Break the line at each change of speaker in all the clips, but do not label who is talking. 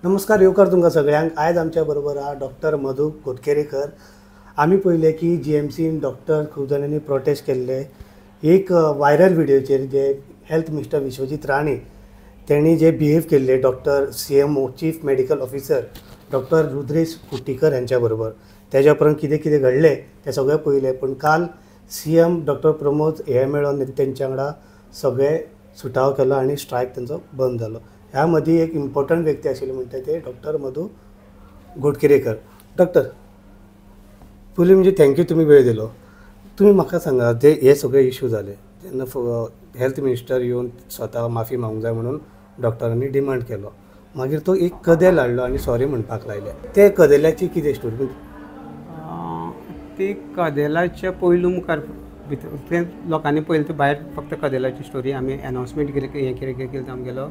नमस्कार येवकार तुमकां सगळ्यांक। आयज आमच्या बरोबर हा डॉक्टर मधु कोटकेरेकर। आमी पळयलें की जीएमसीन डॉक्टर खूब जाणांनी प्रोटेस्ट केल्ले एक व्हायरल व्हिडिओचेर जे हेल्थ मिनिस्टर विश्वजीत राणे त्यांनी जे बिहेव केल्ले doctor CMO chief medical officer doctor Rudresh Kuttikar यांच्या बरोबर त्याच्या उपरांत कितें कितें घडलें तें सगळें पळयलें। पण काल CM डॉक्टर प्रमोद हे मेळोन तेंच्या वांगडा सगळे सुटाव केलो आनी स्ट्रायक तेंचो बंद जालो। ह्या मदीं एक इम्पॉर्टंट व्यक्ती आशिल्ले म्हणटा ते डॉक्टर मधु कोटकेरेकर। डॉक्टर पयलीं म्हणजे थँक्यू तुम्ही वेळ दिलो। तुम्ही म्हाका सांगा जे हे सगळे इश्यू जाले जेन्ना हेल्थ मिनिस्टर येवन स्वता माफी मागूंक जाय म्हणून डॉक्टरांनी डिमांड केलो, मागीर तो एक कदेल हाडलो आनी सॉरी म्हणपाक लायले। ते कदेलाची कितें स्टोरी?
ती कदेलाच्या पयलू मुखार भितर ते लोकांनी पयलीं भायर फक्त कदेलाची स्टोरी आमी अनाउन्समेंट केली हें कितें केलें आमगेलो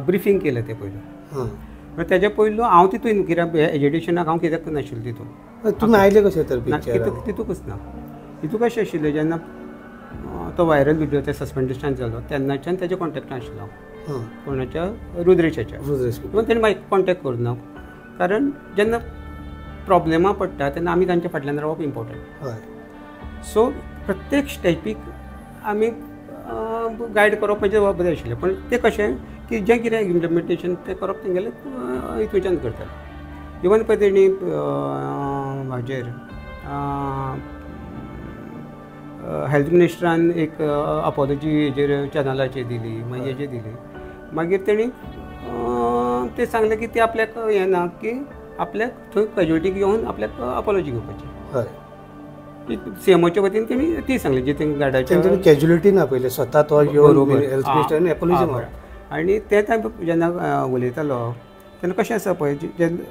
ब्रिफींग केलें तें पयलू। तेज्या पयलू हांव तितून कित्याक एज्युकेशनाक हांव कित्याक नाशिल्लो तितून।
तुमी आयले कशें तर
तितूकच ना। तितू कशें आशिल्लें जेन्ना तो व्हायरल व्हिडिओ ते सस्पेंडेशन जालो तेन्नाच्यान तेजे कॉन्टेक्टान आशिल्लो हांव कोणाच्या रुद्रेशाच्या। पूण तेणें म्हाका कॉन्टेक्ट करूं ना, कारण जेन्ना प्रॉब्लेमां पडटा तेन्ना आमी तांच्या फाटल्यान रावप इम्पॉर्टंट। सो प्रत्येक स्टेपीक आमी गायड करप म्हणजे जबाबदारी आशिल्लें। पण तें कशें की जें कितें इम्प्लिमेंटेशन तें करप तेंगेलें हितूच्यान करताले। इवन पळय तेणी हाजेर हेल्थ मिनिस्टरान एक अपॉलॉजी हेजेर चॅनलाचेर दिली, मागीर हेजेर दिली। मागीर तेणी तें सांगलें की तें आपल्याक हें ना की आपल्याक थंय कॅज्युलिटीक येवन आपल्याक अपॉलॉजी घेवपाची। CMOच्या वतीन तेणी ती सांगली जी तें गार्डाच्या
कॅज्युलिटी ना पयले स्वता तो येवन हेल्थ मिनिस्टरान अपॉलॉजी मागली।
आनी ते टायम जेन्ना उलयतालो तेन्ना कशें आसा पळय जेन्ना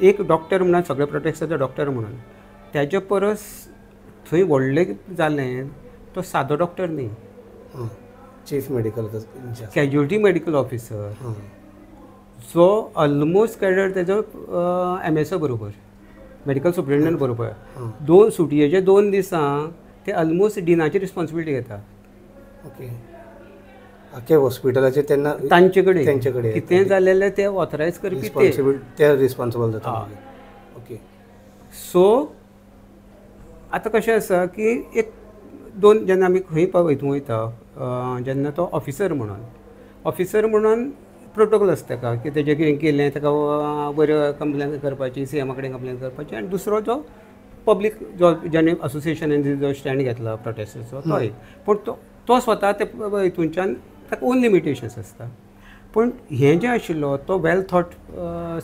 एक डॉक्टर म्हणून सगळे प्रोटेक्ट जाता डॉक्टर म्हणून तेजे परस थंय व्हडलें जालें तो सादो डॉक्टर न्ही,
chief medical
casualty medical officer जो ऑलमोस्ट कॅडर तेजो MSO बरोबर मेडिकल सुप्रिंटेंडंट बरोबर दोन सुटयेचे 2 दिसां ते ऑलमोस्ट डिनाची रिस्पॉन्सिबिलिटी घेता।
ओके हॉस्पिटलाचेर तेन्ना
तांचे कडेन कितें जालेलें ते ऑथरायज करपी
ते रिस्पॉन्सिबल जाता। ओके
सो आतां कशें आसा की एक दोन जेन्ना आमी खंय हितून वयता जेन्ना तो ऑफिसर म्हणून प्रोटोकॉल आसता ताका की तेजें कितें केलें ताका बरें कंप्लेन करपाची CM कडेन कंप्लेन करपाची। आनी दुसरो जो पब्लीक जो जेणे असोसिएशनान जो स्टँड घेतला प्रोटेस्टाचो तो एक। पूण तो स्वता ते हितूनच्यान ताका ओन लिमिटेशन्स आसता। पूण हें जें आशिल्लो तो वेल थॉट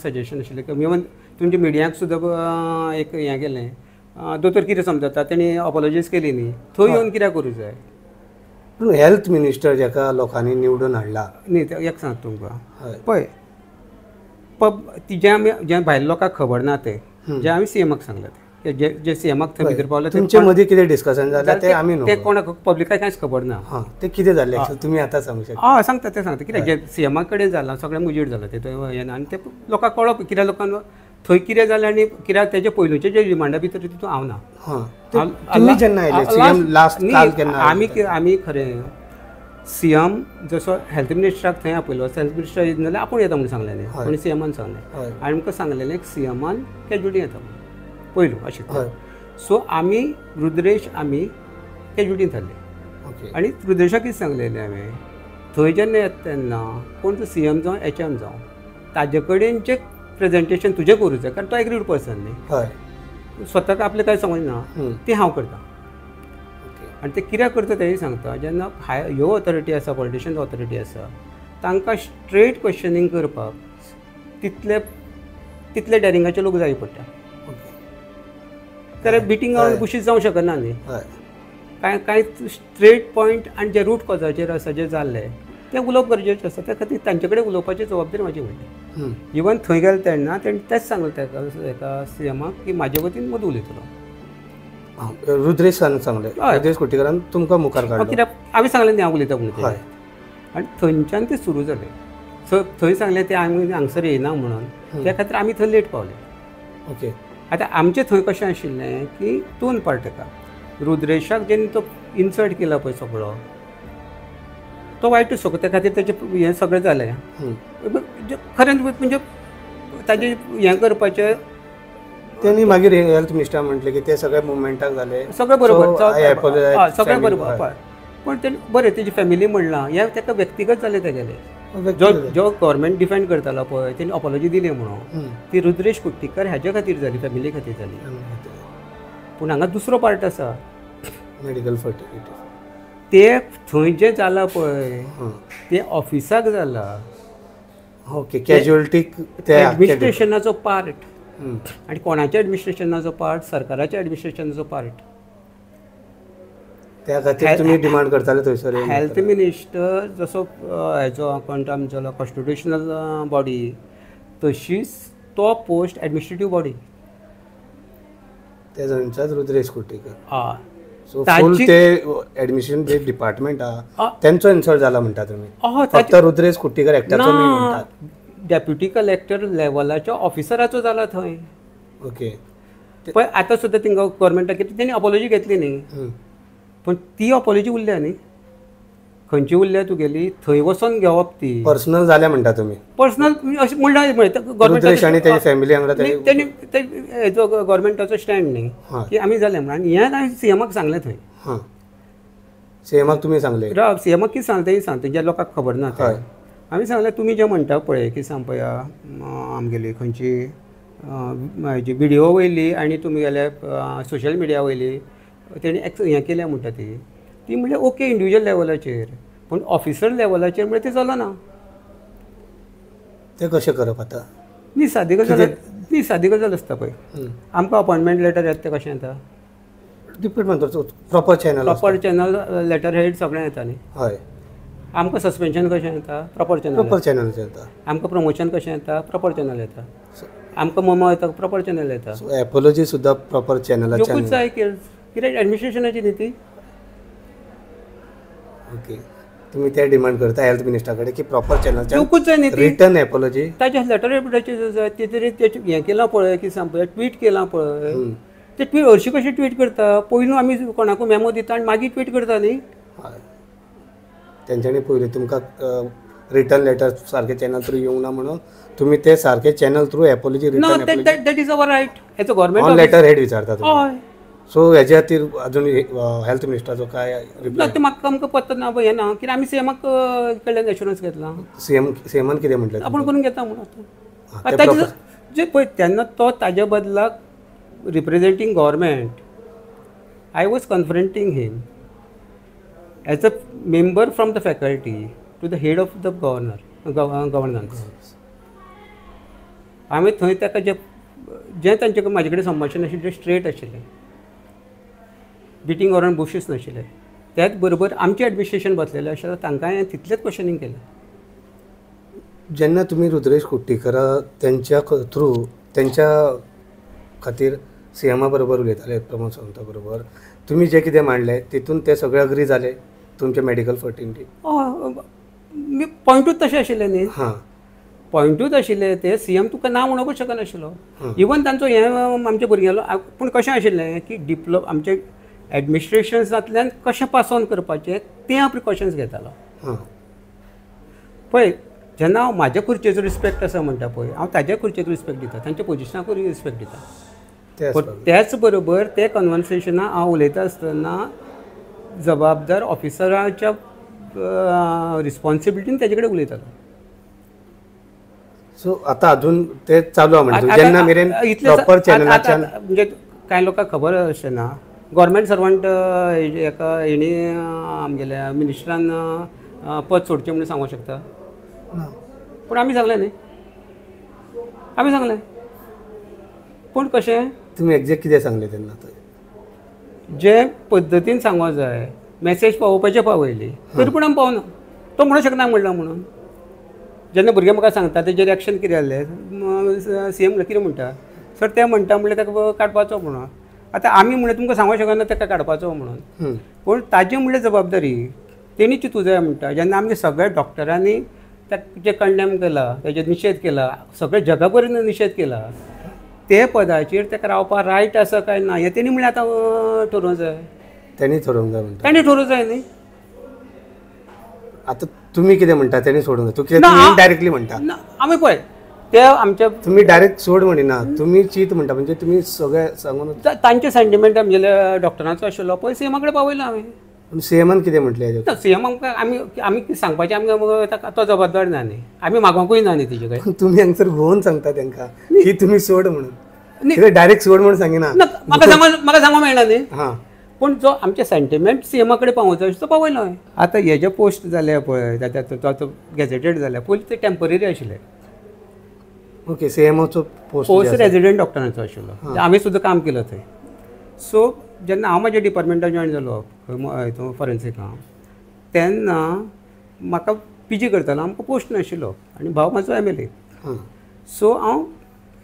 सजेशन आशिल्लें की इवन तुमच्या मिडियाक सुद्दां एक हें केलें दोतोर कितें समजता तेणी अपॉलॉजीज केली न्ही, थंय येवन कित्याक करूं जाय।
पूण हेल्थ मिनिस्टर जेका लोकांनी निवडून हाडला
न्ही ते एक सांगता तुमकां पळय जें आमी जें भायल्या लोकांक खबर ना तें जें आमी CMाक सांगलां ते जे CMाक थंय भितर पावले
तुमचे मदीं कितें डिस्कशन जालें तें आमी न्हू,
तें कोणाक पब्लिकाक कांयच खबर ना।
तें कितें जालें तुमी आतां सांगूं शकता?
सांगता तें सांगता कित्याक जे CMा कडेन जालां सगळें मुजीड जालां ते हें आनी तें लोकांक कळप कित्याक लोकांक थंय कितें जालें आनी कित्याक तेजे पयलूचे जे रिमांडा भितर तितून हांव ना।
जेन्ना आयले लास्ट काल केन्ना
आमी खरें CM जसो हेल्थ मिनिस्टराक थंय आपयलो हेल्थ मिनिस्टर येत जाल्यार आपूण येता म्हणून सांगलेलें आनी CMान सांगलें आनी आमकां सांगलेलें CMान कॅज्युलिटी येता म्हणून पयलू अशें। सो आमी रुद्रेश आमी कॅज्युलिटीन थारले आनी रुद्रेशाक कितें सांगलेलें हांवें थंय जेन्ना येता तेन्ना कोण तो CM जावं HM जावं ताजे कडेन जें प्रेजेंटेशन तुजें करूं जाय, कारण तो एग्रीड पर्सन न्ही, स्वताक आपलें कांय समजना तें हांव करतां। आनी ते कित्याक करता तेंय सांगता जेन्ना ह्यो ऑथॉरिटी आसा पॉलिटिशियन ऑथॉरिटी आसा तांकां स्ट्रेट क्वेश्चनींग करपाक तितले डॅरिंगाचे लोक जाय पडटा। तर बिटींग बुशीस जावं शकना न्ही, कांय स्ट्रेट पॉयंट आनी जे रूट कॉजाचेर आसा जे जाल्ले तें उलोवप गरजेचें आसा। त्या खातीर तांचे कडेन उलोवपाची जबाबदारी म्हाजी म्हणटा। इवन थंय गेले तेन्ना तेणें तेंच सांगलें ताका CMाक की म्हाजे वतीन मदीं उलयतलो।
रुद्रेशान सांगलें रुद्रेश कुट्टीकरान तुमकां मुखार काडलो
कित्याक आमी सांगलें न्ही हांव उलयता म्हणून आनी थंयच्यान तें सुरू जालें। सो थंय सांगलें तें आमी हांगसर येयना म्हणून त्या खातीर आमी थंय लेट पावले।
ओके
आतां आमचें थंय कशें आशिल्लें की 2 पार्ट ताका रुद्रेशाक जेन्ना तो इन्सल्ट केला पळय सगळो तो वायटूच त्या खातीर तेजें हें सगळें जालें खरें म्हणजे ताजें हें करपाचें
त्यांनी मागीर हेल्थ मिनिस्टर म्हटलें की ते सगळे मुवमेंटाक जाले,
सगळें बरोबर सगळें
family
बरोबर हय. पण ते बरें तेजी फॅमिली म्हणलां हें ताका व्यक्तिगत जालें तेगेलें. जो गव्हर्मेंट डिफेंड करतालो पळय तेणी अपॉलॉजी दिली म्हणून ती रुद्रेश कुट्टीकर हाज्या खातीर जाली, फॅमिली खातीर जाली. पूण हांगा दुसरो पार्ट आसा,
मेडिकल फर्टिलिटी.
ते थंय जें जालां पळय ते ऑफिसाक जालां.
ओके, कॅज्युअलिटीक ते
एडमिनिस्ट्रेशनाचो पार्ट. आनी कोणाच्या एडमिनिस्ट्रेशनाचो पार्ट? सरकाराच्या एडमिनिस्ट्रेशनाचो पार्ट.
त्या खातीर तुमी डिमांड करताले थंयसर.
हेल्थ मिनिस्टर जसो हेजो कोण आमचो कॉन्स्टिट्युशनल बॉडी, तशीच तो पोस्ट एडमिनिस्ट्रेटीव बॉडी.
ते जणच्याच रुद्रेश कुट्टीकर.
हय.
सो फूल ते एडमिशन जे डिपार्टमेंट आहा तेंचो इन्सल्ट जाला म्हणटा तुमी. फक्त रुद्रेश कुट्टीकर एकट्याचो न्ही म्हणटात.
डेप्युटी कलेक्टर लेवलाच्या ऑफिसराचो जाला थंय.
ओके.
पळय आतां सुद्दां थिंगा गव्हर्मेंटाक तेणी अपॉलॉजी घेतली न्ही, पण ती अपॉलॉजी उरल्या न्ही. खंयची उरल्या तुगेली? थंय वचोन घेवप ती.
पर्सनल जाल्या म्हणटा तुमी.
पर्सनल अशें म्हणल्यार
रुद्रेश आनी तेजी फॅमिली वांगडा
तेणी हेजो गव्हर्मेंटाचो स्टँड न्ही की आमी जालें म्हणून. आनी हें हांवें सीएमाक सांगलें थंय.
हां, सीएमाक तुमी सांगलें?
सीएमाक कितें सांगलें तें सांगता, ज्या लोकांक खबर ना तें आमी सांगलें तुमी जें म्हणटा पळय की सांपया आमगेली खंयची हेजी विडियो वयली आनी तुमी गेले सोशल मिडिया वयली तेणी हें केल्या म्हणटा ती म्हणजे ओके इंडिविज्युअल लेवलाचेर, पूण ऑफिसर लेवलाचेर म्हणजे ते चलना.
ते कशें करप आतां?
न्ही सादी गजाल आसता पळय. आमकां अपॉयंटमेंट लेटर येता तें कशें येता?
Department proper channel
letter head सगळें येता न्ही.
हय.
आमकां सस्पेन्शन कशें येता? प्रॉपर चॅनल
येता.
आमकां प्रमोशन कशें येता? प्रॉपर चॅनल येता. आमकां मोमो येता? प्रॉपर चॅनल येता.
एपॉलॉजी सुद्दां प्रॉपर चॅनलाचेर
येवूच जाय कित्याक एडमिनिस्ट्रेशनाची न्ही ती.
ओके, तुमी ते डिमांड करता हेल्थ मिनिस्टरा कडेन की प्रॉपर चॅनलचेर
येवूच जाय न्ही ती.
रिटर्न एपॉलॉजी
ताच्या लेटर हेडाचेर जाय. तेजेर हें केलां पळय की सांग ट्वीट केलां पळय ते ट्वीट हरशीं कशें ट्वीट करता? पयलू आमी कोणाकूय मेमो दिता आनी मागीर ट्वीट करता न्ही.
हय, तेंच्यांनी पयलीं तुमकां रिटर्न लेटर सारके चॅनल थ्रू येवंक ना म्हणून तुमी ते सारके channel through apology return
that is our right. हेचो गव्हर्मेंट
ऑन लेटर हेड विचारता तुमी.
हय.
सो हेज्या खातीर अजून हेल्थ मिनिस्टराचो काय रिप्लाय?
ते म्हाका आमकां पत्ता ना हें ना कित्याक आमी सीएमाक कडल्यान एश्युरन्स घेतला.
सीएमान कितें म्हटलें?
आपण करून घेता म्हणून ताजें जे पळय तेन्ना तो ताज्या बदलाक representing government I was confronting him as a member from the faculty to the head of the governance. हांवें थंय ताका जें तांचे म्हाजे कडेन संभाशण आशिल्लें तें स्ट्रेट आशिल्लें, बिटींग अरावंड बुशीस नाशिल्लें. त्याच बरोबर आमचें एडमिनिस्ट्रेशन बसलेलें आशिल्लें तांकां हांवें तितलेंच क्वेश्चनींग केलें.
जेन्ना तुमी रुद्रेश कुट्टीकर तेंच्या थ्रू तेंच्या खातीर सीएमा बरोबर उलयताले, प्रमोद सावंता बरोबर, तुमी जें कितें मांडलें तितून ते सगळे अग्री जाले तुमचे मेडिकल फर्टिलिटी?
पॉयंटूच तशें आशिल्लें न्ही.
हां,
पॉयंटूच आशिल्लें ते सीएम तुका ना म्हणूंकूच शकनाशिल्लो. इवन तांचो हें आमच्या भुरग्यालो पूण कशें आशिल्लें की आमचे एडमिनिस्ट्रेशन्सांतल्यान कशें पास ऑन करपाचें तें हांव प्रिकॉशन्स घेतालो. पळय जेन्ना हांव म्हाज्या खुर्चेचो रिस्पेक्ट आसा म्हणटा पळय हांव ताज्या खुर्चेक रिस्पेक्ट दिता, तांच्या पोजिशनाकूय रिस्पेक्ट दिता. त्याच बरोबर ते कन्वर्सेशनां हांव उलयता आसतना जबाबदार ऑफिसराच्या रिस्पॉन्सिबिलिटीन तेजे कडेन उलयतालो.
सो आतां अजून ते चालू म्हणजे जेन्ना मेरेन प्रॉपर चॅनलाच्यान
म्हणजे कांय लोकांक खबर आसना गव्हर्मेंट सर्वंट एका हेणी आमगेल्या मिनिस्टरान पद सोडचें म्हणून सांगूंक शकता. पूण आमी सांगलें न्ही, आमी सांगलें. पूण कशें
तुमी एग्जॅक्ट कितें सांगलें तेन्ना?
जे पद्दतीन सांगों जाय मॅसेज पावोवपाचें पावयली तरी पूण आमी पावना. तो म्हणूंक शकना म्हणला म्हणून. जेन्ना भुरगे म्हाका सांगता तेजें रिएक्शन कितें जाल्लें सीएम कितें म्हणटा सर ते म्हणटा म्हणल्यार ताका काडपाचो म्हणून. आतां आमी म्हणल्यार तुमकां सांगूंक शकना ताका काडपाचो म्हणून. पूण ताजी म्हणल्यार जबाबदारी तेणी चिंतूं जाय म्हणटा. जेन्ना आमच्या सगळ्या डॉक्टरांनी जे कंडेम केला तेजे निशेध केला, सगळ्या जगा पर्यंत निशेध केला, ते पदाचेर ताका रावपाक रायट आसा काय ना हें तेणी म्हणल्यार आतां ठरोवंक जाय. तेणी ठरोवंक जाय म्हणटा. ताणें ठरोवंक जाय न्ही. आतां
तुमी कितें म्हणटा तेणी सोडूंक जाय? तूं कितें डायरेक्टली म्हणटा?
आमी पळय ते आमच्या
तुम्ही डायरेक्ट सोड म्हणिना, तुम्ही चीत म्हणटा म्हणजे तुम्ही सगळे सांगून
तांचे सेंटिमेंट आमगेल्या डॉक्टरांचो आशिल्लो पळय सीएमाकडे पावयलो हांवें.
सीएमान कितें म्हटलें हेजेर?
सीएम आमकां आमी सांगपाचें आमकां तो जबाबदार ना न्ही, आमी मागोवंकूय ना न्ही तेजे कडेन.
तुम्ही हांगसर घोवन सांगता तांकां की तुमी सोड म्हणून, कितें डायरेक्ट सोड म्हणून सांगिना?
म्हाका सांगूंक मेळना न्ही.
हां,
पूण जो आमचे सेंटिमेंट सीएमा कडेन पावोवचो तो पावयलो हांवें. आतां हे जे पोस्ट जाले पळय तो गॅजेटेड जाल्या, पयलीं ते टेम्पररी आशिल्ले.
ओके, सीएमओचो
पोस्ट रेजिडेंट डॉक्टरांचो आशिल्लो, आमी सुद्दां काम केलं थंय. सो जेन्ना हांव म्हाज्या डिपार्टमेंटान जॉयन जालो हितून फॉरेन्सिकां, तेन्ना म्हाका पीजी करतालो, आमकां पोस्ट नाशिल्लो आनी भाव म्हाजो MLA. सो हांव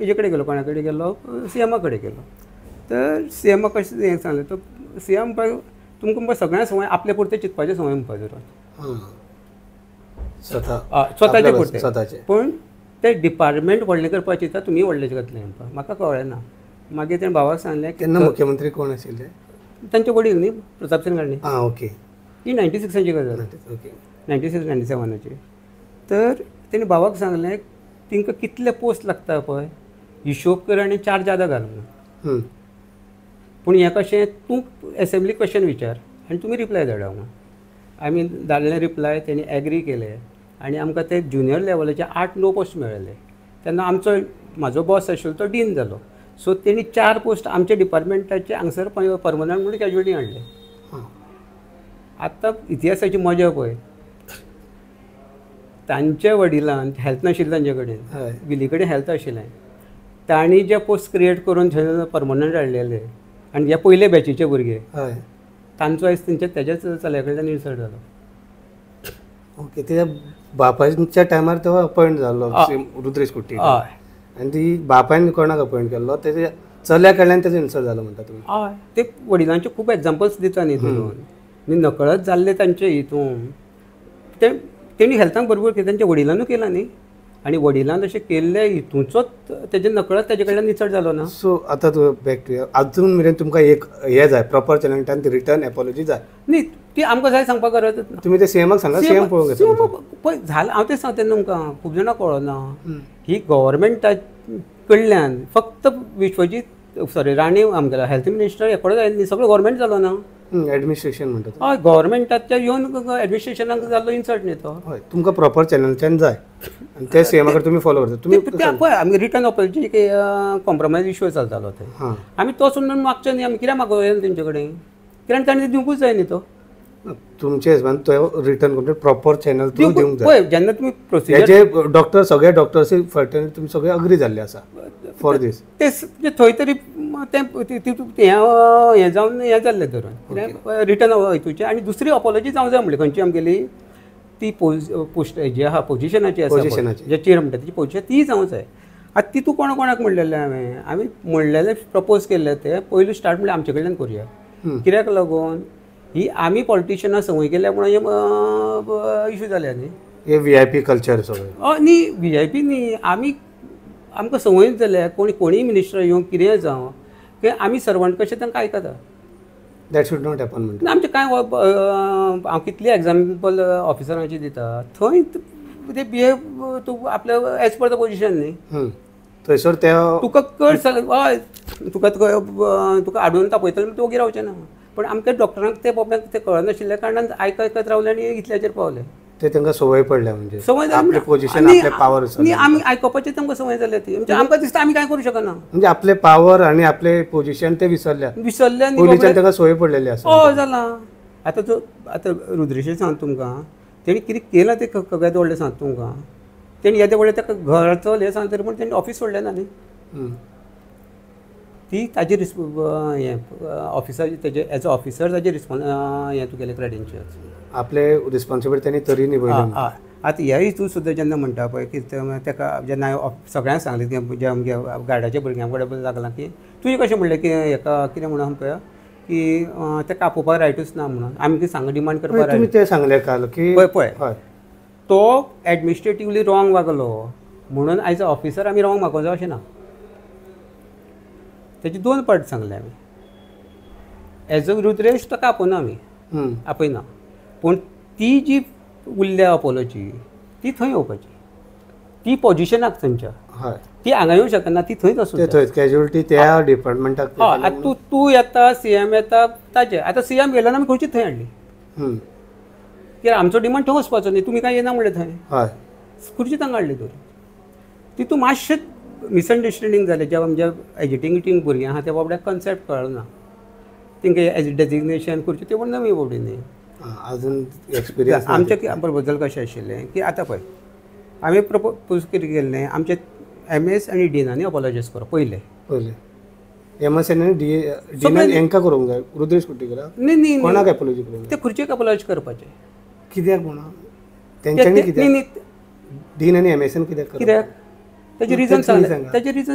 हेजे कडेन गेलो, कोणा कडेन गेलो, सीएमा कडेन गेलो. तर सीएमा कशें हें सांगलें, तो सीएम तुमकां सगळ्यांक संवय आपले पुरते चिंतपाचें संवय म्हणपाचो, स्वताचे पुरते. पूण ते डिपार्टमेंट व्हडलें करपाक चिंता, तुमी व्हडलें करतलें म्हणपाक म्हाका कळ्ळें ना. मागीर तेणें भावाक सांगलें की
तेन्ना मुख्यमंत्री कोण आशिल्ले?
तांचे वडील न्ही, प्रतापसिंग गांधी.
ओके.
ही 96ची गजाल,
ओके,
96-97ची. तर तेणी भावाक सांगलें तिंका कितले पोस्ट लागता पळय हिशोब कर आनी 4 जादा घाल म्हणून. पूण हें कशें, तूं एसेंब्ली क्वेश्चन विचार आनी तुमी रिप्लाय धाडा म्हणून. आमी धाडलें रिप्लाय, तेणी एग्री केलें आनी आमकां ते ज्युनियर लेवलाचे 8-9 पोस्ट मेळ्ळे. तेन्ना म्हाजो बॉस आशिल्लो तो डीन जालो. सो तेणी 4 पोस्ट आमच्या डिपार्टमेंटाचे हांगसर परमनंट म्हणून कॅज्युअलिटी हाडले. आतां इतिहासाची मजा पळय, तांच्या वडिलान हेल्थ नाशिल्लें तांचे कडेन, विली कडेन हेल्थ आशिल्लें, तांणी जे पोस्ट क्रिएट करून थंय परमनंट हाडलेले आनी जे पयले बॅचीचे भुरगे, तांचो आयज तेच्याच चल्या कडल्यान इन्सल्ट जालो.
ओके, तेच्या बापाच्या टायमार तो अपॉयंट जालो रुद्रेश कुट्टी, आनी ती बापायन कोणाक अपॉयंट केल्लो, तेच्या चल्या कडल्यान तेजो इन्सल्ट जालो म्हणटा तुमी?
हय, ते वडिलांचे खूब एग्जाम्पल्स दिता न्ही तितून, न्ही नकळत जाल्ले तांचे हितून. तेणी हेल्थाक बरोबर केलें, तांच्या वडिलांनूय केलां न्ही, आनी वडिलान अशें केल्ले हितूंचोच तेजे नकळत तेजे कडल्यान इन्सल्ट जालो ना.
सो आतां तूं बॅक टू अजून मेरेन तुमकां एक हें जाय, प्रॉपर चॅनलांतल्यान ती रिटर्न एपॉलॉजी जाय
न्ही. ती आमकां जाय सांगपाक गरजच ना.
तुमी ते सीएमाक सांगा, सीएम पळोवंक येता.
पळय झालं, हांव तें सांगता तुमकां, खूब जाणां कळना ही गव्हर्मेंटा कडल्यान फक्त विश्वजीत राणे आमगेला हेल्थ मिनिस्टर हेकडे जाय न्ही, सगळो गव्हर्मेंट जालो ना.
एडमिनिस्ट्रेशन म्हणटा.
हय, गव्हर्मेंटाच्या येवन एडमिनिस्ट्रेशनाक जाल्लो इन्सल्ट न्ही तो.
हय, तुमकां प्रॉपर चॅनलच्यान जाय आनी ते सीएमा कडेन तुमी फॉलो करता. तुमी
पळय, आमी रिटर्न ऑपॉर्च्युनिटी कॉम्प्रोमायज इश्यू चलतालो थंय, आमी तो सुद्दां मागचो न्ही. आमी कित्याक मागोवया तेंचे कडेन, कित्याक ताणें दिवंकूच जाय न्ही तो.
तुमचे हिसबान तो return complete proper channel through दिवंक जाय.
पळय, जेन्ना तुमी प्रोसिजर
हेजे डॉक्टर सगळे डॉक्टर्स तुमी सगळे अग्री जाल्ले आसा फॉर दीस.
ते थंय तरी हें जावन हें जाल्लें धरून रिटर्न हितूचे. आनी दुसरी अपॉलॉजी जावं जाय म्हणली खंयची आमगेली ती पोस्ट जी आहा पोजिशनाची आसा, जे चेर म्हणटा तेची पोजिशन ती जावं जाय. आतां तितू कोणाक म्हणलेलें आमी म्हणलेलें प्रपोज केल्लें तें पयलीं स्टार्ट म्हणल्यार आमचे कडल्यान करुया. कित्याक लागून ही आमी पॉलिटिशनां संवय केल्या म्हणून इश्यू जाल्या न्ही.
हे VIP कल्चर सगळें
न्ही, VIP न्ही, आमकां संवयच जाल्या. कोणीय मिनिस्टर येवं कितेंय जावं की आमी सर्वंट कशें तांकां आयकता.
दॅट शूड नॉट हॅपन म्हणटा.
आमचे कांय हांव कितली एग्जाम्पल ऑफिसरांची दिता, थंय ते बिहेव तूं आपल्या एज पर द पोजिशन न्ही.
थंयसर ते
तुका कर हय, तुका आडून तापयतले तूं ओगी रावचें ना. पण आमच्या डॉक्टरांक ते प्रॉब्लेम ते कळनाशिल्ल्या कारणान आयकत रावले आनी इतल्याचेर पावले.
ते तांकां संवय पडल्या म्हणजे
संवय
आपले पोजिशन आपले पावर
न्ही. आमी आयकपाचें तांकां संवय जाल्या ती. म्हणजे आमकां दिसता आमी कांय करूं शकना.
म्हणजे आपले पावर आनी आपले पोजिशन ते विसरल्या पयलींच्यान तांकां संवय पडलेली आसा.
हय जालां. आतां रुद्रेशें सांग तुमकां, तेणी कितें केलां तें सगळ्यात व्हडलें सांग तुमकां. तेणी येदे व्हडलें ताका घर चल हें सांग तरी पूण तेणी ऑफीस सोडलें ना न्ही. ती ताजी हें ऑफिसाची तेजे एज अ ऑफिसर ताजे हें तुगेलें क्रेडेन्शियल्स
आपले रिस्पॉन्सिबिलिटी तांणी तरी निभयली.
आतां ह्याय तूं सुद्दां जेन्ना म्हणटा पळय की ताका जेन्ना हांवें सगळ्यांक सांगलें की जे आमगे गार्डाच्या भुरग्यां कडेन लागलां की तुवें कशें म्हणलें की हेका कितें म्हणून पळय की ताका आपोवपाक रायटूच ना म्हणून आमी कितें सांग डिमांड करपाक
तुमी तें सांगलें काल की
पळय तो एडमिनिस्ट्रेटिवली रॉंग वागलो म्हणून आयज ऑफिसर आमी रॉंग मागोवं जाय अशें ना. तेचे 2 पार्ट सांगले आमी. एज अ रुद्रेश ताका आपोवना आमी, आपयना. पूण ती जी उरल्या अपोलोची ती थंय येवपाची. ती पोजिशनाक थंयच्या
हय
ती हांगा येवंक शकना ती थंयच आसूं
ते थंयच कॅज्युअलिटी त्या डिपार्टमेंटाक
हय आतां तूं येता CM येता ताजें आतां CM गेलो ना आमी खंयचीच थंय हाडली कित्याक आमचो डिमांड थंय वचपाचो न्ही तुमी काय येना म्हणलें थंय
हय
खुर्ची तांकां हाडली तर तितून मातशें मिसअंडरस्टँडींग जालें जे आमच्या एज्युकेटींग भुरगीं आहा त्या बाबड्याक कन्सेप्ट कळना ना तेंकां एज डेजिग्नेशन खुर्ची ते पूण नवी बाबडी न्ही
अजून एक्सपिरियन्स
आमच्या बद्दल कशें आशिल्लें की आतां पळय आमी प्रपोज कितें केल्लें आमचे MS आनी डिनांनी अपॉलॉजायज करप पयलें
MS आनी डिनान हेंकां करूंक जाय रुद्रेश कुट्टीकराक
न्ही न्ही
कोणाक एपोलॉजी करूंक
ते खुर्चेक अपॉलॉज करपाचें
कित्याक म्हणा तेंच्यांनी कित्याक डीन आनी MSन कित्याक
कित्याक तेजें रिजन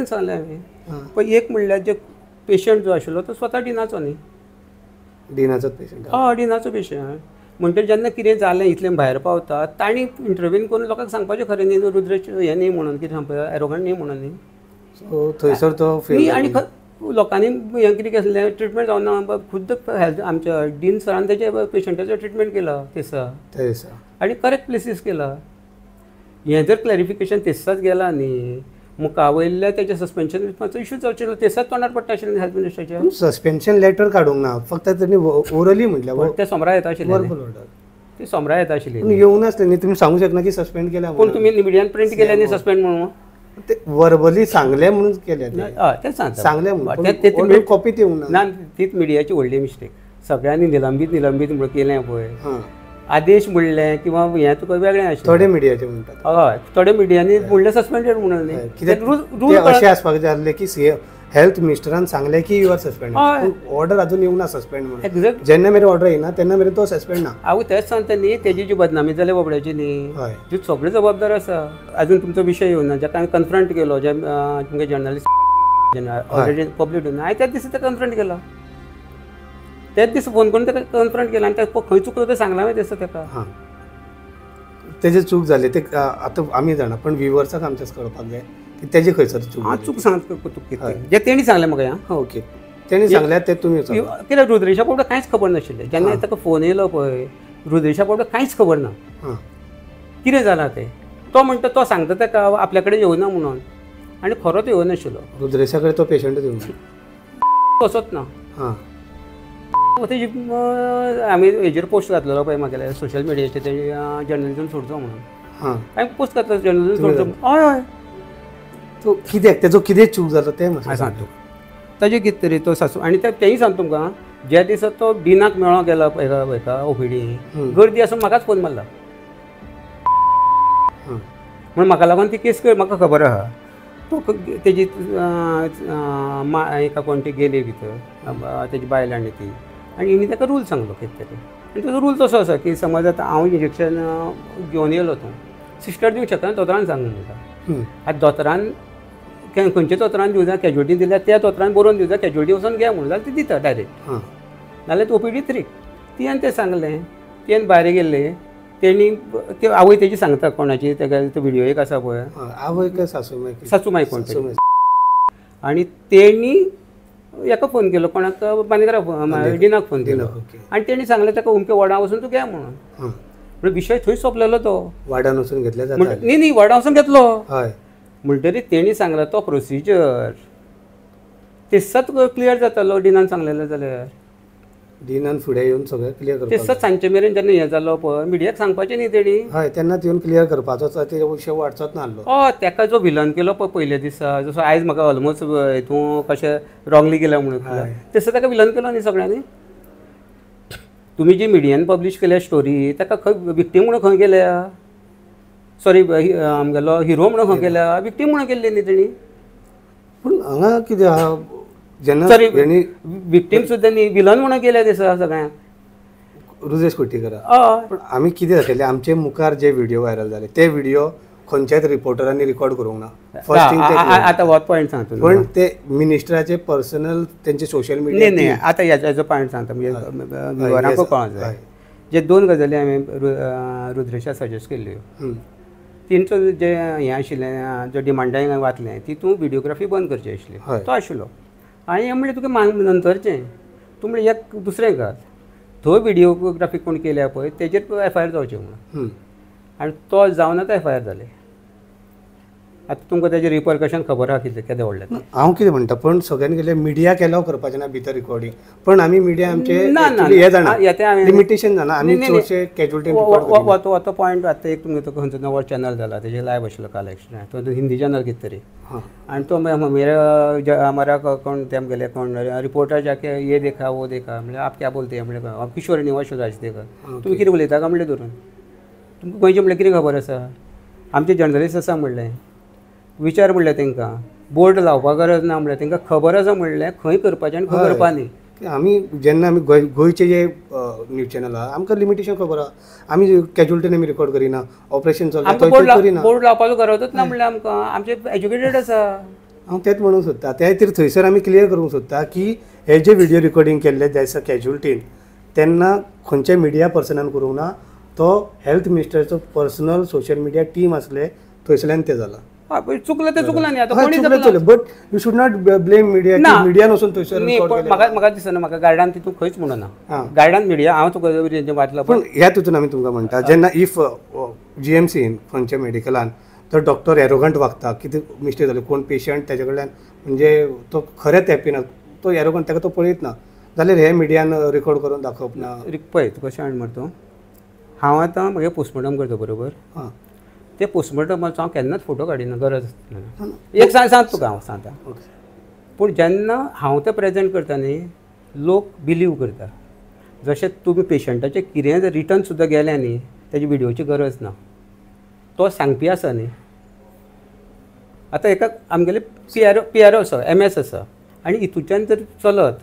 सांगलें हांवें पळय एक म्हणल्यार जे पेशंट जो आशिल्लो तो स्वता डिनाचो न्ही
डिनाचोच पेशंट
हय डिनाचो पेशंट म्हणटकीर जेन्ना कितें जालें इतलें भायर पावता तांणी इंटरव्यून करून लोकांक सांगपाचें खरें न्ही रुद्रेश हें न्ही म्हणून कितें सांगपा एरोगंट न्ही म्हणून न्ही
सो थंयसर तो
न्ही आनी लोकांनी हें कितें केलें ट्रिटमेंट जावना खुद्द हेल्थ आमच्या डीन सरान तेजे पेशंटाचो ट्रिटमेंट केला तेसा आनी करेक्ट प्लेसीस केला हें जर क्लॅरिफिकेशन तेसाच गेला न्ही मुखावयल्या तेजें सस्पेन्शन मातसो इशू जावचो तेसाच तोंडार पडटा आशिल्लें हेल्थ मिनिस्टराच्या
सस्पेन्शन लेटर काडूंक ना फक्त तेणी ओरली म्हटल्यार
ते सोमरा येता आशिल्लें ते सोमरा येता आशिल्ली
पूण येवंक नासलें न्ही तुमी सांगूंक शकना की सस्पेंड केल्या
पूण तुमी मिडियान प्रिंट केलें न्ही सस्पेंड म्हणून
ते वर्बली सांगलें म्हणून केलें
हय तें सांगता
सांगलें म्हणून कॉपी ती येवंक
ना तीच मिडियाची व्हडली मिस्टेक सगळ्यांनी निलंबीत म्हणून केलें पळय
ना
आदेश म्हणलें किंवा हें तुका वेगळें आशिल्लें
थोडे मिडियाचे म्हणटात
हय थोडे मिडियांनी म्हणलें सस्पेंडेड म्हणून न्ही
कित्याक रूल अशें आसपाक जाय आसलें की हेल्थ मिनिस्टरान सांगलें की यू आर सस्पेंड ऑर्डर अजून येवंक ना सस्पेंड म्हणून
एक्झॅक्ट
जेन्ना मेरेन ऑर्डर येना तेन्ना मेरेन तो सस्पेंड ना
हांव तेच सांगता न्ही तेजी जी बदनामी जाल्या बाबड्याची न्ही
हय
जी सगळे जबाबदार आसा अजून तुमचो विशय येवना जाका हांवें कन्फ्रंट केलो जे तुमगे जर्नलिस्ट ऑलरेडी पब्लीक येवना हांवें त्याच दिसा तेका कन्फ्रंट केला त्याच दिसा फोन करून तेका कन्फ्रंट केला आनी तेका खंय चुकलो तें सांगलां हांवें दिसा तेका
हां तेजे चूक जाली ते आतां आमी जाणा पण व्ह्युअर्साक आमच्याच कळपाक जाय की तेजी खंयसर चूक
हांव चूक सांगता तूं कितें जे तेणी सांगलें म्हाका हां
ओके तेणी सांगल्यार ते तुमी
कित्याक रुद्रेशा बाबडो कांयच खबर नाशिल्लें जेन्ना ताका फोन येयलो पळय रुद्रेशा बाबडो कांयच खबर ना कितें जालां तें तो म्हणटा तो सांगता तेका आपल्या कडेन येवना म्हणून आनी खरोच येवनाशिल्लो
रुद्रेशा कडेन तो पेशंट येवना
तसोच ना
हां
तेजी आमी हेजेर पोस्ट घातलेलो पळय म्हागेल्या सोशल मिडियाचेर ते जर्नलिजम सोडचो म्हणून
हां
हांवें पोस्ट घातलो जर्नलिजम सोडचो हय हय
तो कित्याक तेजो कितें चूक जालो तें
हांवें सांगतो ताजें कितें तरी तो सासू आनी तेंय सांगता तुमकां ज्या दिसा तो डिनाक मेळोंक गेलो हेका OPD गर्दी आसून म्हाकाच फोन मारला म्हण म्हाका लागून ती केस म्हाका खबर आहा तो तेजी एका कोण ती गेली भितर तेजी बायल आनी ती आनी हिणी ताका रूल सांगलो कितें तरी आनी तेजो रूल तसो आसा की समज आतां हांव इंजेक्शन घेवन येयलो तूं सिस्टर दिवंक शकना दोतोरान सांगूंक नाका आतां दोतोरान खंयच्या दोतोरान दिवं जाय कॅज्युअलिटी दिल्यार त्या दोतोरान बरोवन दिवं जाय कॅज्युअलिटी वचून घे म्हणून जाल्यार ती दिता डायरेक्ट नाल्यार OPD 3 ती आनी तें सांगलें ती आनी भायर गेल्ले तेणी ते आवय तेजी सांगता कोणाची तेका तो व्हिडिओ एक आसा पळय
आवय काय
सासूमाय कोण आनी तेणी हेका फोन केलो कोणाक बांदेकराक डिनाक फोन केलो आनी तेणी सांगलें ताका उमके वडा वचून तूं घे म्हणून विशय थंय सोंपलेलो तो
वाड्यान वचून घेतले
न्ही वडा वचून घेतलो
हय
म्हणटरी तेणी सांगला तो प्रोसिजर तेसात क्लियर जातालो डिनान सांगलेलो जाल्यार
डिनान फुडें येवन सगळें क्लियर करपाक
तेसात सांजचे मेरेन जेन्ना हें जालो पळय मिडियाक सांगपाचें न्ही तेणी
हय तेन्नाच येवन क्लियर करपाचो ते विशय वाडचोच नासलो
हय तेका जो विलन केलो पळय पयल्या दिसा जसो आयज म्हाका ऑलमोस्ट हितूं कशें रॉंगली गेल्या म्हणून तसो ताका विलन केलो न्ही सगळ्यांनी तुमी जी मिडियान पब्लीश केल्या स्टोरी ताका खंय विक्टीम म्हणून खंय गेल्या सॉरी आमगेलो हिरो म्हणून खंय गेल्या विक्टीम म्हणून केल्ली न्ही तेणी
पूण हांगा कितें आहा जेन्ना
सॉरी विक्टीम सुद्दां न्ही विलन म्हणून गेल्या दिसा सगळ्यांक
रुद्रेश कुट्टीकर
हय
पूण आमी कितें दाखयलें आमचे मुखार जे व्हिडिओ व्हायरल जाले ते व्हिडिओ खंयच्याच रिपोर्टरांनी रिकॉर्ड करूंक ना फर्स्ट थिंग
आतां हो पॉयंट सांगता
पण ते मिनिस्टराचे पर्सनल तेंचे सोशल मिडिया
न्ही आतां हेजो पॉयंट सांगता म्हणजे विवरांकूय कळोंक जाय जे 2 गजाली हांवें रुद्रेशा सजेस्ट केल्ल्यो तेंचो जे हें आशिल्लें जो डिमांडांक हांवें वाचलें तितून व्हिडिओग्राफी बंद करची आशिल्ली तो आशिल्लो आनी हें म्हणलें तुका नंतरचें तूं म्हणलें एक दुसरें घाल थंय व्हिडिओग्राफी कोण केल्या पळय तेजेर FIR जावचें म्हणून आनी तो जावन आतां FIR जालें आतां तुमकां तेजें रिपरकशन खबर आहा कितें केदें व्हडलें
हांव कितें म्हणटा पण सगळ्यांनी गेले मिडिया केलो करपाचें ना भितर रिकॉर्डिंग पण आमी मिडिया आमचे
ना,
actually हे जाणा
येते आमी-
लिमिटेशन जाणा आमी चडशे कॅज्युअलिटी
तो पॉयंट आतां एक तुमचो खंयचो नवो चॅनल जाला तेजेर लायव्ह आशिल्लो काल एक्शन तो हिंदी चॅनल कितें तरी आनी तो मेरा हमारा कोण तेमगेले कोण रिपोर्टर जाके ये देखा वो देखा म्हणजे आप क्या बोलते म्हणजे किशोर निवास राज देखा तुमी कितें उलयता काय म्हणलें धरून तुमकां खंयचें म्हणलें कितें खबर आसा आमचे जर्नलिस्ट आसा म्हणलें विचार म्हणलें तांकां बोर्ड लावपाक गरज ना म्हणलें तांकां खबर आसा म्हणलें खंय करपाचें आनी खंय करपा न्ही
आमी जेन्ना आमी गोंयचे जे न्यूज चॅनल आहा आमकां लिमिटेशन खबर आहा आमी कॅज्युअलिटीन आमी रिकॉर्ड करिना ऑपरेशन चलता करिना
बोर्ड लावपाचो गरजूच ना म्हणलें आमकां आमचे एज्युकेटेड आसा
हांव तेंच म्हणूंक सोदता त्या खातीर थंयसर आमी क्लियर करूंक सोदता की हे जे व्हिडिओ रिकॉर्डिंग केल्ले जे आसा कॅज्युअलिटीन तेन्ना खंयच्या मिडिया पर्सनान करूंक ना तो हेल्थ मिनिस्टराचो पर्सनल सोशल मिडिया टीम आसले थंयसरल्यान तें जाला
चुकलं ते चुकलं न्ही आतां कोणी
but you should not blame media मिडियान वचून थंयसर
म्हाका दिसना म्हाका गायडान तितून खंयच म्हणना गायडान मिडिया हांव तुका वाचला
पण ह्या तितून आमी तुमकां म्हणटा जेन्ना इफ GMCन खंयच्या मेडिकलान तर डॉक्टर एरोगंट वागता कितें मिस्टेक जाली कोण पेशंट तेजे कडल्यान म्हणजे तो खरेंच हॅप्पी ना तो एरोगंट ताका तो पळयत ना जाल्यार हे मिडियान रेकॉर्ड करून दाखोवप ना
पळय तुका कशें म्हणटा हांव आतां म्हगे पोस्टमॉर्टम करता बरोबर ते पोस्टमॉर्टमाचो हांव केन्नाच फोटो काडिना गरज एक सांग तुका हांव सांगता पूण जेन्ना हांव ते प्रेजेंट करता न्ही लोक बिलीव करता जशें तुमी पेशंटाचें कितेंय जर रिटर्न सुद्दां गेलें न्ही तेजी व्हिडिओची गरज ना तो सांगपी आसा न्ही आतां एका आमगेले PRO आसा MS आसा आनी हितूच्यान जर चलत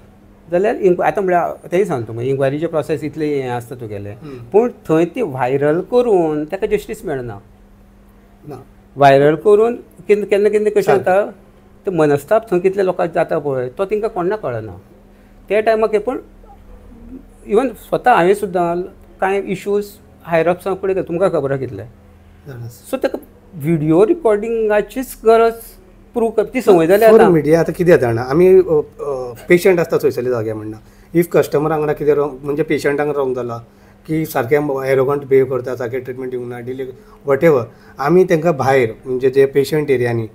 जाल्यार आतां म्हळ्यार तेंय सांगता तुमकां इन्क्वायरीचे प्रोसेस इतले हें आसता तुगेलें पूण थंय ती व्हायरल करून ताका जस्टीस मेळना व्हायरल करून केन्ना केन्ना कशें जाता ते मनस्ताप थंय कितले लोकांक जाता पळय तो तांकां कोणा कळना त्या टायमाक पूण इवन स्वता हांवें सुद्दां कांय इश्यूज हायरअप्सां कडेन तुमकां खबर आहा कितले सो ताका व्हिडिओ रिकॉर्डिंगाचीच गरज प्रूव करप ती संवय जाली आतां
मिडिया आतां कितें जाता आमी पेशंट आसता थंयसरले जाग्या म्हणना इफ कस्टमरांक वांगडा कितें रॉंग म्हणजे पेशंटांक रॉंग जाला की सारकें एरोगंट बिहेव करता सारकें ट्रिटमेंट दिवंक ना डिले वॉट एवर आमी तांकां भायर म्हणजे जे पेशंट एरियांनी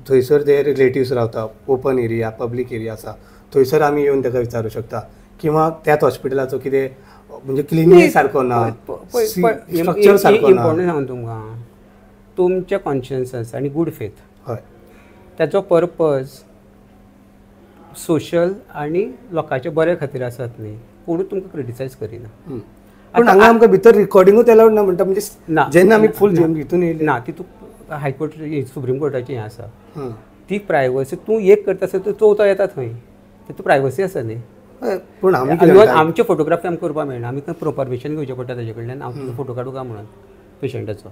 थंयसर जे रिलेटिव्स रावता ओपन एरिया पब्लीक एरिया आसा थंयसर आमी येवन ताका विचारूं शकता किंवा त्याच हॉस्पिटलाचो कितें म्हणजे क्लिनीक सारको ना स्ट्रक्चर सारको ना
इम्पॉर्टंट सांगून तुमकां तुमचे कॉन्शियन्स आनी गूड फेथ
हय
ताचो पर्पज सोशल आनी लोकांचे बरे खातीर आसात न्ही कोणूच तुमकां क्रिटिसायज करिना
पण हांगा आमकां भितर रिकॉर्डिंगूच एलावड ना म्हणटा म्हणजे जेन्ना आमी फूल हितून येयले
ना तितून हायकोर्ट सुप्रीम कोर्टाचें हें आसा ती प्रायवसी तूं एक करता आसता चवथो येता थंय तितून प्रायवसी आसा न्ही
पूण
आमचे फोटोग्राफी आमकां करपाक मेळना आमी परमिशन घेवचें पडटा ताजे कडल्यान हांव तुजो फोटो काडूं काय म्हणून पेशंटाचो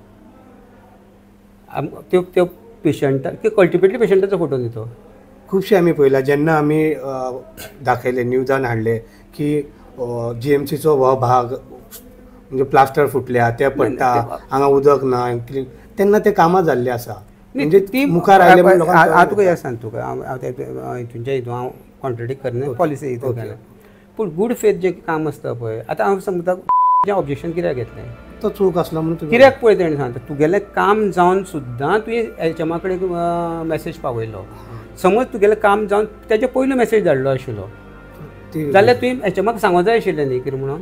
त्यो पेशंटा त्यो कल्टिवेटली पेशंटाचो फोटो न्ही तो
खुबशे आमी पळयला जेन्ना आमी दाखयले न्यूजान हाडले की GMCचो हो भाग म्हणजे प्लास्टर फुटल्या ते पडटा हांगा उदक ना तेन्ना ते कामां जाल्ले आसा म्हणजे ती मुखार आयले
हांव तुका एक सांग तुका हितूनच्या हितून हांव कॉन्ट्रेडिक्ट करना पॉलिसी हितून केलें पूण गूड फेथ जें काम आसता पळय आतां हांव सांगता ऑब्जेक्शन कित्याक घेतलें
तो चूक आसलो म्हणून
कित्याक पळय तेणें सांगता तुगेलें काम जावन सुद्दां तुवें HMA कडेन मॅसेज पावयलो समज तुगेलें काम जावन तेजे पयलो मॅसेज धाडलो आशिल्लो जाल्यार तुवें HMAक सांगूंक जाय आशिल्लें न्ही कितें म्हणून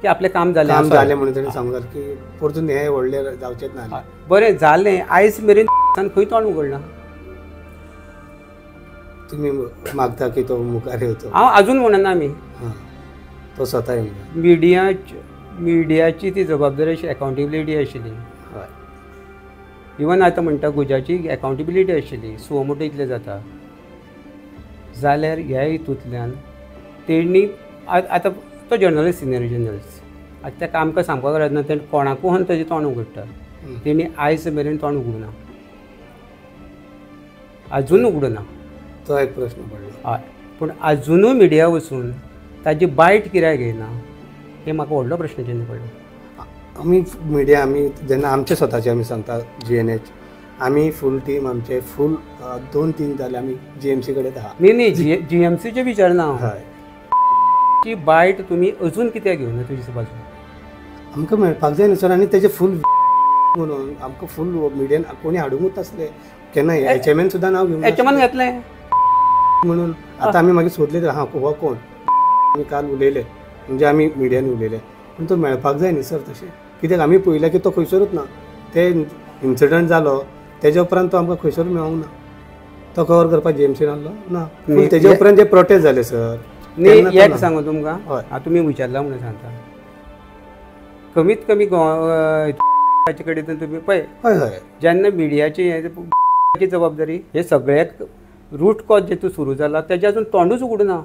की आपलें काम जालें
म्हणून ताणें सांगूंक जाय की परतून हें व्हडलें जावचेंच ना
बरें जालें आयज मेरेन खंय तोंड उगडना
तुमी मागता की तो मुखार येवचो
हांव आजून म्हणना आमी
तो स्वता
मिडियाची ती जबाबदारी अशी अकावंटेबिलिटी आशिल्ली इवन आतां म्हणटा गुजाची अकावंटेबिलिटी आशिल्ली सुमोटो इतलें जाता जाल्यार ह्या हितूंतल्यान तेणी आतां तो जर्नलिस्ट सिनियर जर्नलिस्ट आतां तेका आमकां सांगपाक गरज ना तेणें कोणाकूय हन तेजें तोंड उगडटा तेणी आयज मेरेन तोंड उगडूना आजून उगडना
तो एक प्रश्न पडलो
हय पूण आजुनूय मिडिया वचून ताजी बायट कित्याक घेयना हें म्हाका व्हडलो प्रश्न चिन्न पडलो
आमी मिडिया आमी जेन्ना आमचे स्वताचे आमी सांगता GNH आमी फूल टीम आमचे फूल 2-3 जाले आमी GMC कडेन आहा
न्ही GMCचे विचारना
हय
ची बायट तुमी अजून कित्याक घेवना तुजी बाजू
आमकां मेळपाक जाय न्ही सर आनी तेजे फूल म्हणून आमकां फूल मिडियान कोणी हाडूंकूच नासले केन्ना HMN सुद्दां नांव घेवंक
HMN घेतलें
म्हणून आतां आमी मागीर सोदले हां हो कोण आमी काल उलयले म्हणजे आमी मिडियान उलयले पूण तो मेळपाक जाय न्ही सर तशें कित्याक आमी पळयलें की तो खंयसरूच ना ते इन्सिडंट जालो तेज्या उपरांत तो आमकां खंयसरूच मेळोंक ना तो कवर करपाक GMCन आहलो ना पूण तेज्या उपरांत जे प्रोटेस्ट जाले सर
न्ही एक सांगू तुमकां आतां तुमी विचारला म्हणून सांगता कमीत कमी गोंयचे कडेन तुमी पळय
हय हय
जेन्ना मिडियाची जबाबदारी हे सगळ्याक रूट कॉज जेतून सुरू जाला तेजें अजून तोंडूच उगडना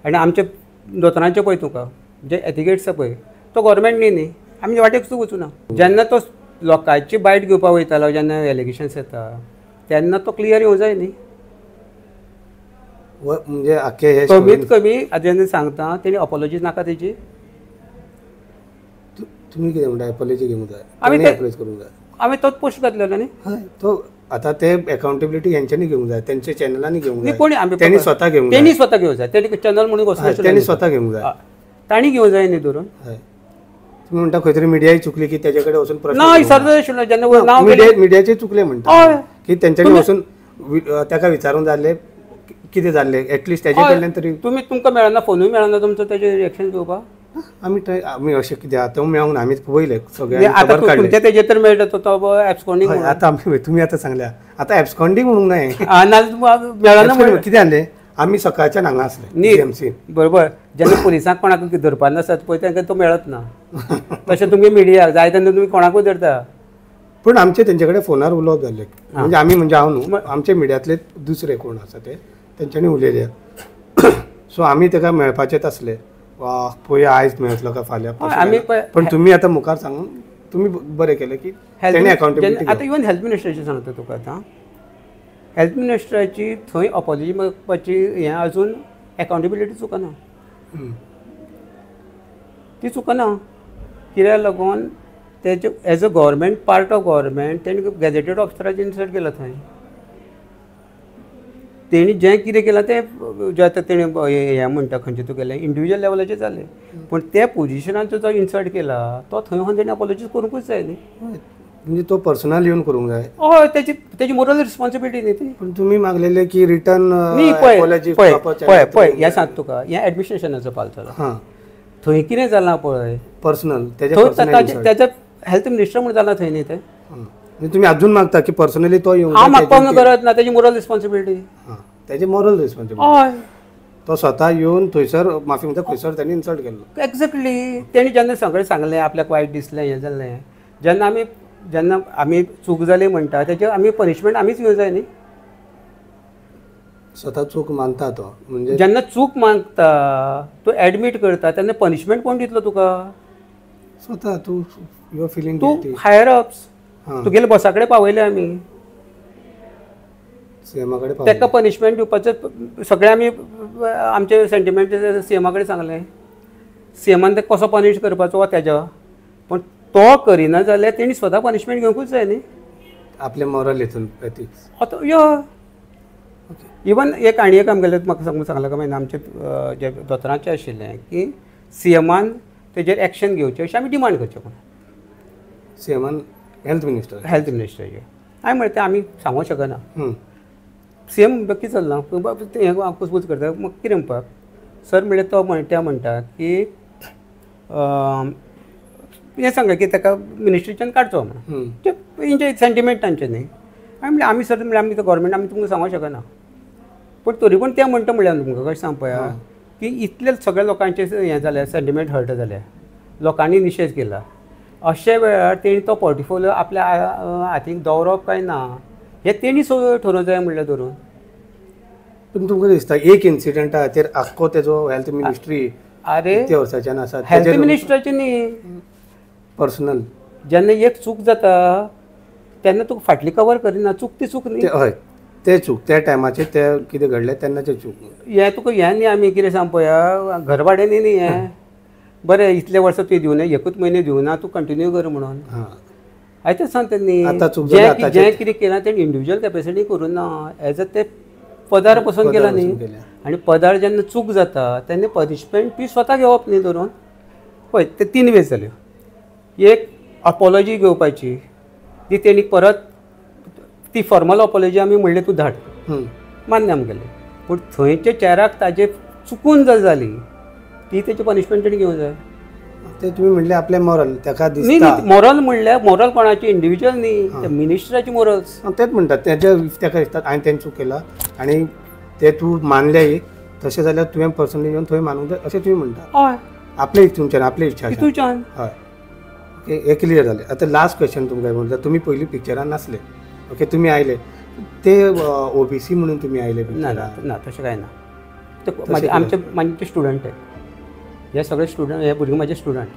आनी आमचे दोतोरांचें पळय तुका जे एथिकेट्स आसा पळय तो गव्हर्मेंट न्ही आमी वाटेक सुद्दां वचूना जेन्ना तो लोकांची बायट घेवपाक वयतालो जेन्ना एलिगेशन्स येता तेन्ना तो क्लियर येवं जाय न्ही
म्हणजे आख्खे हे
कमीत कमी जेन्ना सांगता तेणी अपॉलॉजी नाका तेजी
तुमी कितें म्हणटा एपॉलॉजी घेवंक जाय
आमी
एप्लाय करूंक जाय
आमी तोच पोस्ट घातलेलो न्ही
हय तो आतां ते अकाउंटेबिलिटी हेंच्यांनी घेवंक जाय तेंच्या चॅनलांनी घेवंक
न्ही कोणी
जाय
आमी
तेणी स्वता घेवंक जाय
तेणी स्वता घेवंक जाय तेणी चॅनल म्हणून वचून
तेणी स्वता घेवंक जाय
तांणी घेवंक जाय न्ही धरून
हय तुमी म्हणटा खंय तरी मिडियाय चुकली की तेजे कडेन वचून प्रश्न
ना सर आशिल्लो जेन्ना नांव
मिडियाचे चुकले म्हणटा की तेंच्यांनी वचून ताका विचारूंक जाल्ले कितें जाल्लें एटलिस्ट तेजे कडल्यान तरी
तुमकां मेळना फोनूय मेळना तुमचो तेजेर रिएक्शन घेवपाक
आमी अशें कितें आतां मेळोंक ना आमी पळयलें सगळ्यांनी खबर काडली
तुमच्या तेजेर तर मेळटा तो एब्सकॉंडिंग
आतां आमी तुमी आतां सांगल्या आतां एब्सकॉंडिंग म्हणूंक ना
ना मेळना
कितें जालें आमी सकाळच्यान हांगा आसले GMC
बरोबर जेन्ना पुलिसांक कोणाक धरपाक नासत पळय तांकां तो मेळत ना तशें तुमी मिडियाक जाय तेन्ना तुमी कोणाकूय धरता
पूण आमचे तेंचे कडेन फोनार उलोवप जाल्ले म्हणजे आमी म्हणजे हांव न्हू आमचे मिडियांतले दुसरे कोण आसा ते तेंच्यांनी उलयले सो आमी ताका मेळपाचेच आसले वा पळया आयज मेळटलो काय फाल्यां पण तुमी आतां मुखार सांगून तुमी बरें केलें की तेणी अकाउंटेबिलिटी
आतां इवन हेल्थ मिनिस्टराचें सांगता तुका आतां हेल्थ मिनिस्टराची थंय अपॉलॉजी मागपाची हें अजून अकाउंटेबिलिटी चुकना ती चुकना कित्याक लागून तेजे as a government part of government तेणी गॅजेटेड ऑफिसराचें इन्सर्ट केला थंय तेणी जें कितें केलां तें जें आतां तेणी हें म्हणटा खंयचें तुगेलें इंडिविज्युअल लेवलाचेर जालें पूण त्या पोजिशनाचो जो इन्सर्ट केला तो थंय वचून तेणी अपॉलॉजी करूंकूच जाय न्ही
म्हणजे तो पर्सनल येवन करूंक जाय
हय तेजी मोरल रिस्पॉन्सिबिलिटी न्ही ती
पूण तुमी मागलेले की रिटर्न
न्ही पळय पळय हें सांग तुका हें एडमिनिस्ट्रेशनाचो पाल जाला
हां
थंय कितें जालां पळय
पर्सनल
तेज्या हेल्थ मिनिस्टर म्हणून जालां थंय न्ही तें
तुमी अजून मागता की पर्सनली तो येवंक
हांव मागपाक करत ना तेजी मोरल रिस्पॉन्सिबिलिटी
तेजी मोरल रिस्पॉन्सिबिलिटी
हय
तो स्वता येवन थंयसर माफी म्हणटा खंयसर तेणी इन्सल्ट केल्लो
एक्झॅक्टली तेणी जेन्ना सगळें सांगलें आपल्याक वायट दिसलें हें जाल्लें जेन्ना आमी चूक जाली म्हणटा तेजेर आमी पनिशमेंट आमीच घेवंक जाय न्ही
स्वता चूक मानता तो म्हणजे
जेन्ना चूक मागता तूं एडमीट करता तेन्ना पनिशमेंट कोण दितलो तुका
स्वता तूं युअर फिलिंग
तूं हायर अप्स तुगेले बॉसा कडेन पावयले आमी
सीएमा कडेन
ताका पनिशमेंट दिवपाचें सगळें आमी आमचे सेंटिमेंट सीएमा कडेन सांगलें सीएमान ताका कसो पनीश करपाचो वा तेज्या पण तो करिना जाल्यार तेणी स्वता पनिशमेंट घेवंकूच जाय न्ही
आपले मॉरल हितून एथिक्स
आतां यो इवन एक आनी एक आमगेलें म्हाका सांगलां काय मागीर आमचे जे दोतोराचें आशिल्लें की सीएमान तेजेर एक्शन घेवचें अशें आमी डिमांड करचें म्हणून
सीएमान हेल्थ मिनिस्टरचे
हांवें म्हणलें तें आमी सांगूंक शकना सीएम कितें चल्लां हें कुसबूज करता म्हाका कितें म्हणपाक सर म्हणल्यार तो म्हणटा की हें सांगलें की ताका मिनिस्ट्रीच्यान काडचो म्हणून तेंचे सेंटिमेंट तांचे न्ही हांवें म्हणलें आमी सर म्हणल्यार आमी गव्हर्मेंट आमी तुमकां सांगूंक शकना पूण तरी पूण तें म्हणटा म्हणल्यार तुमकां कशें सांग पळया की इतले सगळ्या लोकांचे हें जालें सेंटिमेंट हर्ट जालें लोकांनी निशेध केला अशे वेळार तेणी तो पोर्टफोलियो आपल्या हातीक दवरप काय ना हें तेणी ठरोवंक जाय म्हणल्यार धरून
पूण तुमकां दिसता एक इन्सिडंटा खातीर आख्खो तेजो हेल्थ मिनिस्ट्री
अरे
ते वर्साच्यान आसा
हेल्थ मिनिस्टराचें न्ही
पर्सनल
जेन्ना एक चूक जाता तेन्ना तुका फाटली कवर करिना चूक ती चूक न्ही
हय ते चूक त्या टायमाचेर ते कितें घडलें तेन्नाचें चूक
हें तुका हें न्ही आमी कितें सांग पळया घर भाडें न्ही हें बरें इतले वर्सां तुवें दिवना एकूच म्हयने दिवना तूं कंटिन्यू कर म्हणून आयतें सांगता न्ही जें कितें केलां तेणें इंडिविज्युअल कॅपेसिटी करूं ना एज अ ते पदार पसून केला न्ही आनी पदार जेन्ना चूक जाता तेन्ना पनिशमेंट ती स्वता घेवप न्ही धरून पळय ते 3 वेज जाल्यो एक अपॉलॉजी घेवपाची ती तेणी परत ती फॉर्मल अपॉलॉजी आमी म्हणलें तूं धाड मान्य आमगेलें. पूण थंयच्या चॅराक ताजे चुकून जर जाली ती तेची पनिशमेंट तेणी घेवंक जाय.
ते तुम्ही म्हणले आपले मॉरल ताका
न्ही
दिसता.
मॉरल म्हणल्यार मॉरल कोणाची इंडिविज्युअल न्ही, त्या मिनिस्टराची मॉरल्स.
तेच म्हणटात तेच्या ताका दिसता हांवें तें चूक केला आनी ते तूं मानलेय तशें जाल्यार तुवें पर्सनली येवन थंय मानूंक जाय अशें तुमी म्हणटा.
हय
आपले तुमच्यान आपली इच्छा आसा.
तितूच्यान
हय ओके हे क्लियर जालें. आतां लास्ट क्वेश्चन तुमकां म्हणटा तुमी पयलीं पिक्चरान नासले ओके तुमी आयले ते ओबीसी म्हणून तुमी आयले
ना
पिक्चरान.
ना तशें कांय ना. ते आमचे स्टुडंट हे सगळे स्टुडंट हे भुरगे म्हाजे स्टुडंट.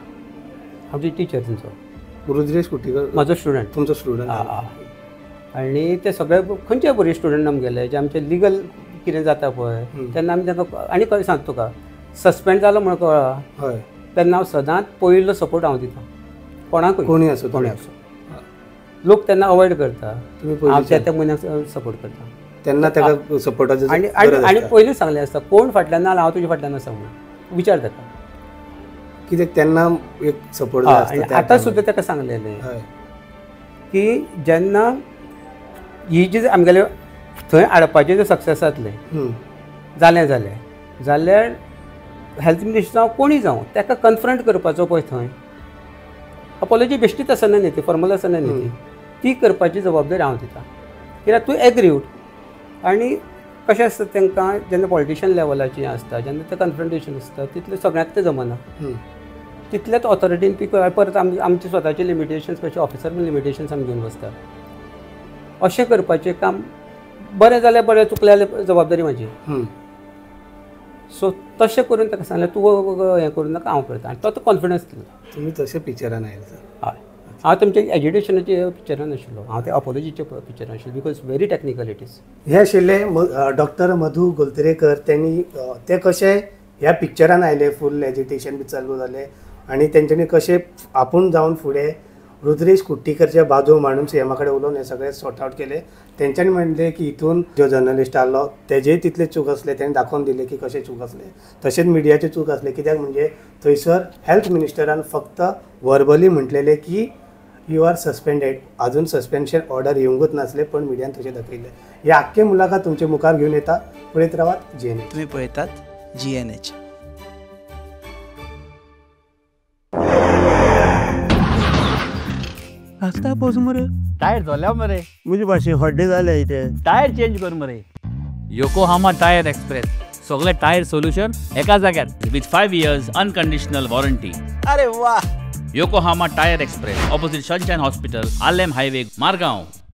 हांव टिचर तेंचो
रुद्रेश कुट्टीकर
म्हाजो स्टुडंट.
तुमचो स्टुडंट.
आनी ते सगळे खंयचे बरे स्टुडंट आमगेले जे आमचे लिगल कितें जाता पळय तेन्ना आमी तांकां आनी खंय सांगता तुका सस्पेंड जालो म्हण कळ्ळा
हय
तेन्ना हांव सदांच पयलो सपोर्ट हांव दिता कोणाकूय
कोणी असो
कोणी असो. लोक तेन्ना अवॉयड करता
तुम्ही
हांव त्या मनशाक सपोर्ट करता
तेन्ना ताका सपोर्टाचो
आनी आनी पयलींच सांगलें आसता कोण फाटल्यान ना हांव तुज्या फाटल्यान आसा म्हणून विचार ताका
कित्याक तेन्ना एक सपोर्ट
आतां सुद्दां ताका सांगलेलें की जेन्ना ही जी आमगेले थंय हाडपाचें जर सक्सेस जातलें जाल्यार हेल्थ मिनिस्टर जावं कोणी जावं ताका कन्फ्रंट करपाचो पळय थंय अपॉलॉजी बेश्टीच आसना न्ही ती फॉर्मल आसना न्ही ती करपाची जबाबदारी हांव दिता. कित्याक तूं एग्रीड आनी कशें आसता तांकां जेन्ना पॉलिटिशियन लेवलाची आसता जेन्ना तें कन्फ्रंटेशन आसता तितलें सगळ्यांक तें जमना. तितलेंच ऑथॉरिटीन ती परत आमचे स्वताचे लिमिटेशन्स कशें ऑफिसर लिमिटेशन्स आमी घेवन बसता. अशें करपाचें काम बरें जाल्यार बरें चुकलें जाल्यार जबाबदारी म्हाजी. सो तशें करून ताका सांगलें तूं हें करूं नाका हांव करता आनी तो कॉन्फिडन्स दिलो.
तुमी तशें पिक्चरान आयले सर.
हय हांव तुमच्या एज्युकेशनाच्या पिक्चरान नाशिल्लो हांव ते अपॉलॉजीच्या पिक्चरान आशिल्लो because very technical it is.
हे आशिल्ले डॉक्टर मधू गोलतरेकर. त्यांनी ते कशे ह्या पिक्चरान आयले फूल एज्युटेशन बी चालू जालें आनी तेंच्यांनी कशें आपूण जावन फुडें रुद्रेश कुट्टीकरच्या बाजू मांडून सीएमा कडेन उलोवन हे सगळें सॉर्ट आवट केले. तेंच्यांनी म्हणलें की हितून जो जर्नलिस्ट आसलो तेजेय तितले चूक आसले तेणें दाखोवन दिलें की कशें चूक आसलें. तशेंच मिडियाचे चूक आसले कित्याक म्हणजे थंयसर हेल्थ मिनिस्टरान फक्त वर्बली म्हटलेलें की यू आर सस्पेंडेड. अजून सस्पेन्शन ऑर्डर येवंकूच नासले पण मिडियान तशें दाखयलें. हे आख्खे मुलाखत तुमचे मुखार घेवन येता. पळयत रावात GNH.
तुम्ही पळयतात GNH.
आस्ता पोस मरे
टायर झाल्या मरे
मुझे भाषे हड्डे झाले इथे.
टायर चेंज कर मरे. योकोहामा टायर एक्सप्रेस सगळे टायर सोल्यूशन एका जाग्यार विथ 5 years अनकंडिशनल वॉरंटी.
अरे वा.
Yokohama tyre express opposite sunshine hospital Alem highway Margao.